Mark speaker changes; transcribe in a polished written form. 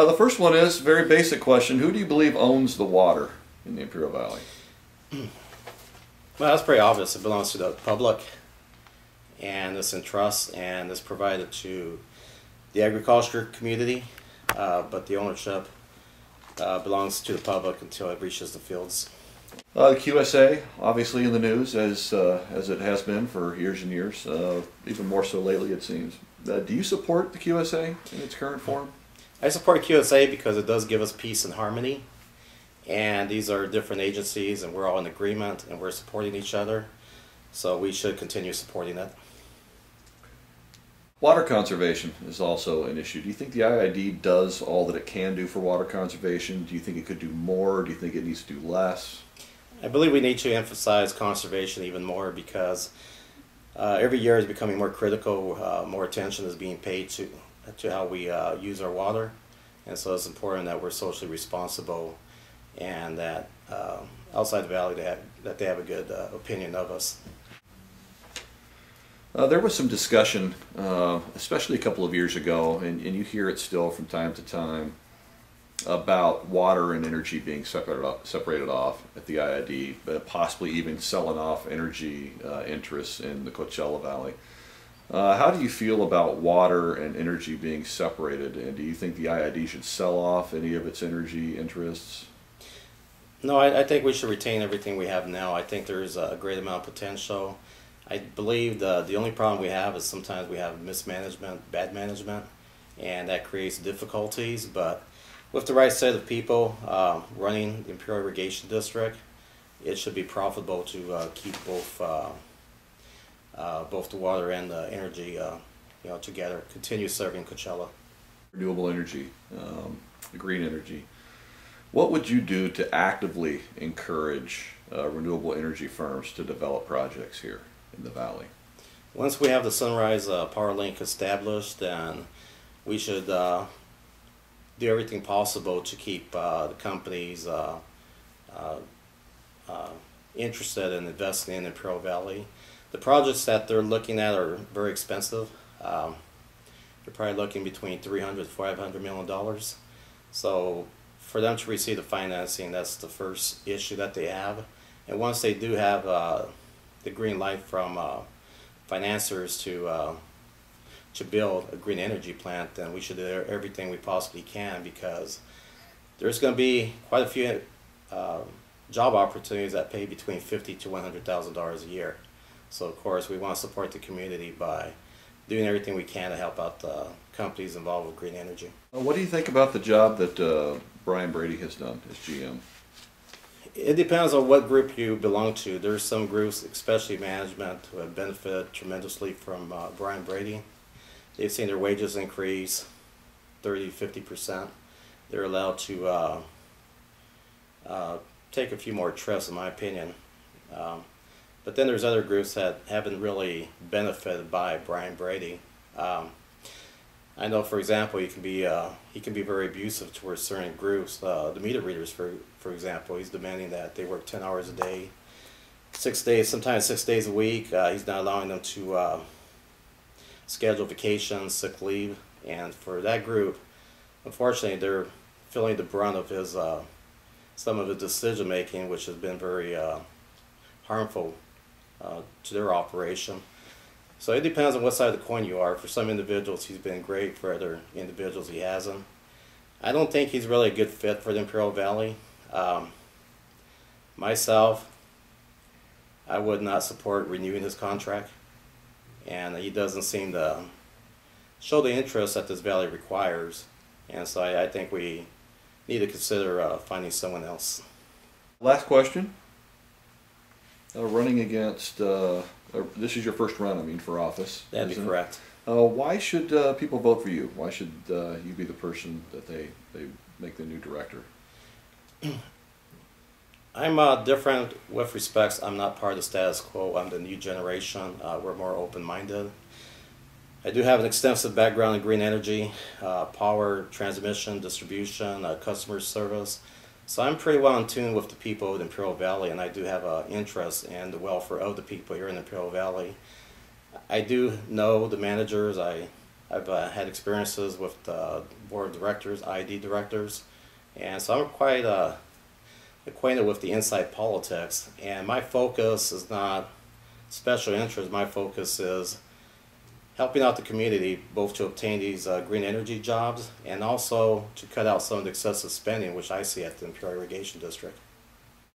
Speaker 1: The first one is a very basic question. Who do you believe owns the water in the Imperial Valley?
Speaker 2: Well, that's pretty obvious. It belongs to the public, and it's in trust, and it's provided to the agriculture community, but the ownership belongs to the public until it reaches the fields.
Speaker 1: The QSA, obviously in the news, as it has been for years and years, even more so lately it seems. Do you support the QSA in its current form?
Speaker 2: I support QSA because it does give us peace and harmony. And these are different agencies, and we're all in agreement, and we're supporting each other. So we should continue supporting it.
Speaker 1: Water conservation is also an issue. Do you think the IID does all that it can do for water conservation? Do you think it could do more? Do you think it needs to do less?
Speaker 2: I believe we need to emphasize conservation even more because every year is becoming more critical. More attention is being paid to how we use our water. And so it's important that we're socially responsible and that outside the valley that they have a good opinion of us.
Speaker 1: There was some discussion, especially a couple of years ago, and you hear it still from time to time, about water and energy being separated off at the IID, but possibly even selling off energy interests in the Coachella Valley. How do you feel about water and energy being separated, and do you think the IID should sell off any of its energy interests?
Speaker 2: No, I think we should retain everything we have now. I think there's a great amount of potential. I believe the only problem we have is sometimes we have mismanagement, bad management, and that creates difficulties. But with the right set of people running the Imperial Irrigation District, it should be profitable to keep both the water and the energy together, continue serving Coachella.
Speaker 1: Renewable energy, the green energy. What would you do to actively encourage renewable energy firms to develop projects here in the valley?
Speaker 2: Once we have the Sunrise Power Link established, then we should do everything possible to keep the companies interested in investing in the Imperial Valley. The projects that they're looking at are very expensive. They're probably looking between $300 to $500 million. So for them to receive the financing, that's the first issue that they have. And once they do have the green light from financiers to build a green energy plant, then we should do everything we possibly can, because there's going to be quite a few job opportunities that pay between $50,000 to $100,000 a year. So of course we want to support the community by doing everything we can to help out the companies involved with green energy.
Speaker 1: What do you think about the job that Brian Brady has done as GM?
Speaker 2: It depends on what group you belong to. There's some groups, especially management, who have benefited tremendously from Brian Brady. They've seen their wages increase 30–50%. They're allowed to take a few more trips, in my opinion. But then there's other groups that haven't really benefited by Brian Brady. I know, for example, he can be very abusive towards certain groups. The meter readers, for example, he's demanding that they work 10 hours a day, 6 days, sometimes 6 days a week. He's not allowing them to schedule vacations, sick leave, and for that group, unfortunately, they're feeling the brunt of his some of his decision making, which has been very harmful to their operation. So it depends on what side of the coin you are. For some individuals he's been great, for other individuals he hasn't. I don't think he's really a good fit for the Imperial Valley. Myself, I would not support renewing his contract, and he doesn't seem to show the interest that this valley requires, and so I think we need to consider finding someone else.
Speaker 1: Last question. Running against, this is your first run, I mean, for office.
Speaker 2: That'd be correct.
Speaker 1: Why should people vote for you? Why should you be the person that they make the new director?
Speaker 2: I'm different with respects. I'm not part of the status quo. I'm the new generation. We're more open-minded. I do have an extensive background in green energy, power, transmission, distribution, customer service. So I'm pretty well in tune with the people of the Imperial Valley, and I do have an interest in the welfare of the people here in the Imperial Valley. I do know the managers. I I've had experiences with the board of directors, IID directors, and so I'm quite acquainted with the inside politics. And my focus is not special interest. My focus is helping out the community both to obtain these green energy jobs and also to cut out some of the excessive spending which I see at the Imperial Irrigation District.